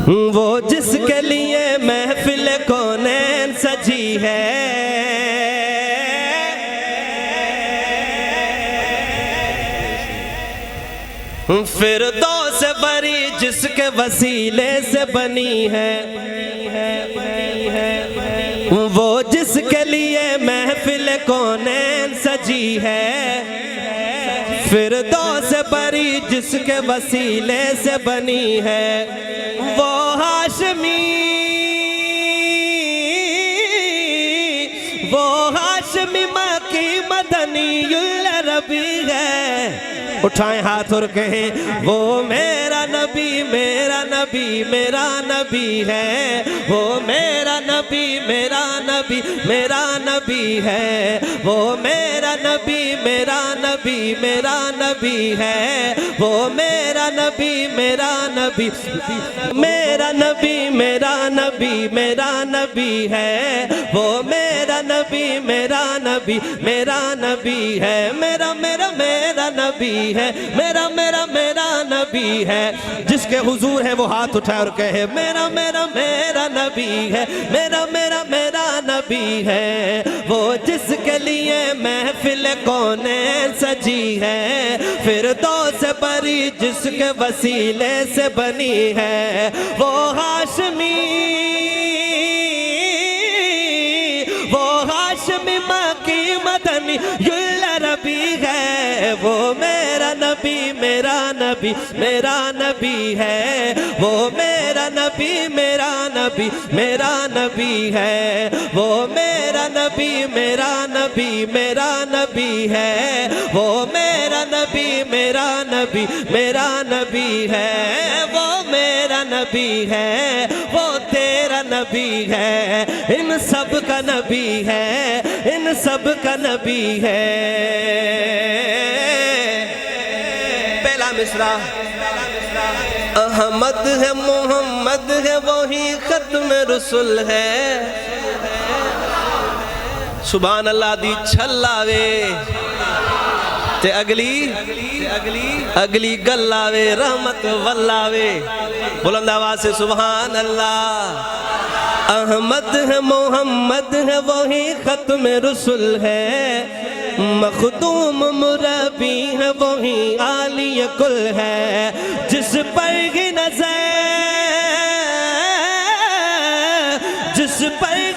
وہ جس کے لیے محفل کونین سجی ہے، فردوس بری جس کے وسیلے سے بنی ہے، وہ جس کے لیے محفل کونین سجی ہے، فردوس بری جس کے وسیلے سے بنی ہے، وہ ہاشمی مکی مدنی العربی ہے۔ اٹھائیں ہاتھ اور کہیں وہ میرا نبی میرا نبی میرا نبی ہے، وہ میرا نبی میرا نبی میرا نبی ہے، وہ میرا نبی میرا نبی میرا نبی ہے، وہ میرا نبی میرا نبی میرا نبی میرا نبی میرا نبی ہے، وہ میرا نبی میرا نبی میرا نبی ہے، میرا میرا میرا نبی ہے، میرا میرا میرا نبی ہے۔ جس کے حضور ہے وہ ہاتھ اٹھائے اور کہے میرا میرا میرا نبی ہے، میرا میرا میرا نبی ہے، وہ جس کے لیے محفل کونین سجی ہے، فردوس بری جس کے وسیلے سے بنی ہے، وہ ہاشمی مکی مدنی العربی ہے، وہ میرا نبی میرا نبی میرا نبی ہے، وہ میرا نبی میرا نبی میرا نبی ہے، وہ میرا نبی میرا نبی میرا نبی ہے، وہ میرا نبی میرا نبی میرا نبی ہے، وہ میرا نبی ہے، وہ تیرا نبی ہے، ان سب کا نبی ہے، ان سب کا نبی ہے۔ پہلا مصرع احمد ہے محمد ہے وہی ختم رسول ہے، سبحان اللہ دی چھلاوے تے اگلی گلاوے رحمت واللاوے، بلند آواز سے سبحان اللہ۔ احمد ہے محمد ہے وہی ختم رسول ہے، مخدوم مربی ہے وہی عالی کل ہے، جس پر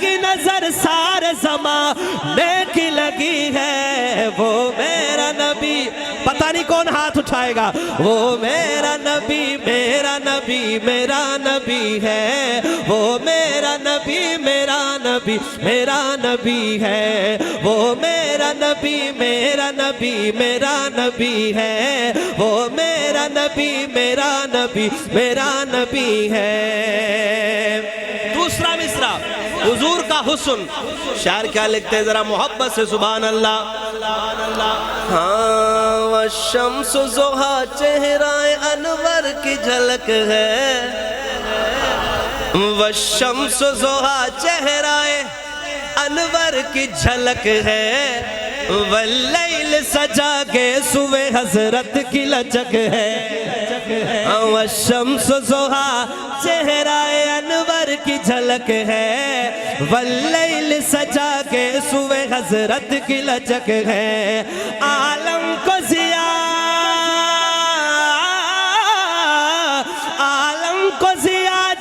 کی نظر سارے زمانے کی لگی ہے، وہ میرا نبی، پتہ نہیں کون ہاتھ اٹھائے گا، وہ میرا نبی میرا نبی میرا نبی ہے، وہ میرا نبی میرا نبی میرا نبی ہے، وہ میرا نبی میرا نبی میرا نبی ہے، وہ میرا نبی میرا نبی میرا نبی ہے۔ دوسرا مصرع حضور کا حسن، شاعر کیا لکھتے ہیں ذرا محبت سے سبحان اللہ۔ ہاں والشمس ضحیٰ چہرہ انور کی جھلک ہے، والشمس ضحیٰ چہرہ انور کی جھلک ہے، واللیل سجا کے صبح حضرت کی لچک ہے، والشمس ضحیٰ چہرہ انور کی جھلک ہے، واللیل سجا کے صبح حضرت کی لچک ہے، عالم کو ضیاء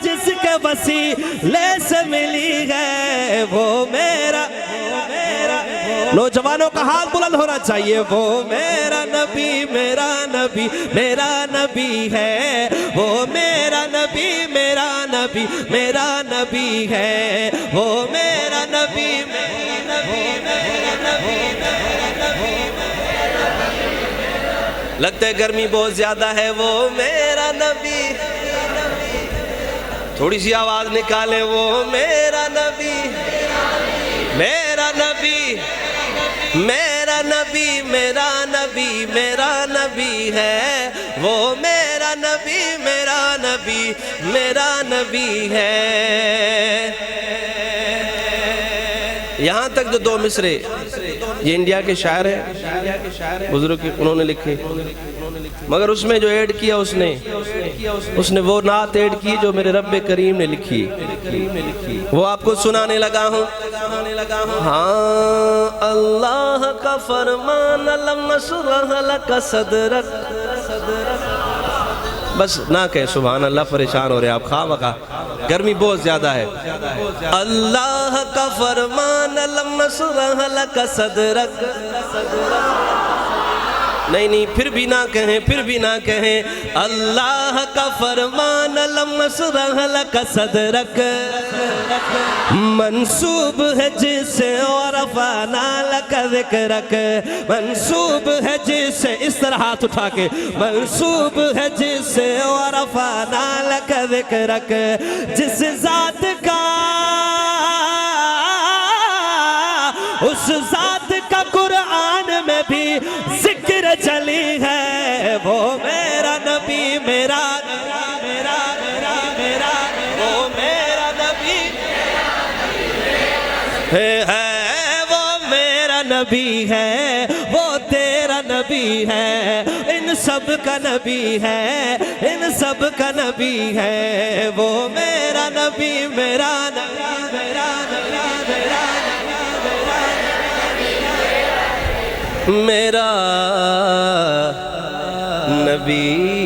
جس کے وسیلے سے ملی ہے، وہ میرا نوجوانوں کا ہاتھ بلند ہونا چاہیے، وہ میرا نبی میرا نبی میرا نبی ہے، وہ میرا نبی میرا نبی میرا نبی ہے، وہ میرا نبی میرا نبی میرا نبی میرا نبی۔ لگتا ہے گرمی بہت زیادہ ہے، وہ میرا نبی، تھوڑی سی آواز نکالے، وہ میرا نبی میرا نبی میرا نبی میرا نبی میرا نبی ہے، وہ میرا نبی میرا نبی میرا نبی ہے۔ یہاں تک جو دو مصرے یہ انڈیا کے شاعر ہیں، بزرگ انہوں نے لکھے، مگر اس میں جو ایڈ کیا اس نے وہ نعت ایڈ کی جو میرے رب کریم نے لکھی، وہ آپ کو سنانے لگا ہوں۔ ہاں اللہ کا فرمان لم نشرح لک صدرک، بس نہ کہیں سبحان اللہ، پریشان ہو رہے آپ خواہ مخواہ، گرمی بہت زیادہ ہے۔ اللہ کا فرمان لم نشرح لک صدرک، نہیں پھر بھی نہ کہیں اللہ کا فرمان لم نشرح لک صدرک، منسوب ہے جس سے ورفعنا لک ذکرک، منسوب ہے جس سے، اس طرح ہاتھ اٹھا کے، منسوب ہے جس سے ورفعنا لک ذکرک، جس ذات کا، اس ذات کا قرآن میں بھی ذکر چلی ہے، وہ میرا نبی، میرا وہ میرا نبی ہے، وہ میرا نبی ہے، وہ تیرا نبی ہے، ان سب کا نبی ہے، ان سب کا نبی ہے، وہ میرا نبی، میرا نبی، میرا نبی، میرا نبی۔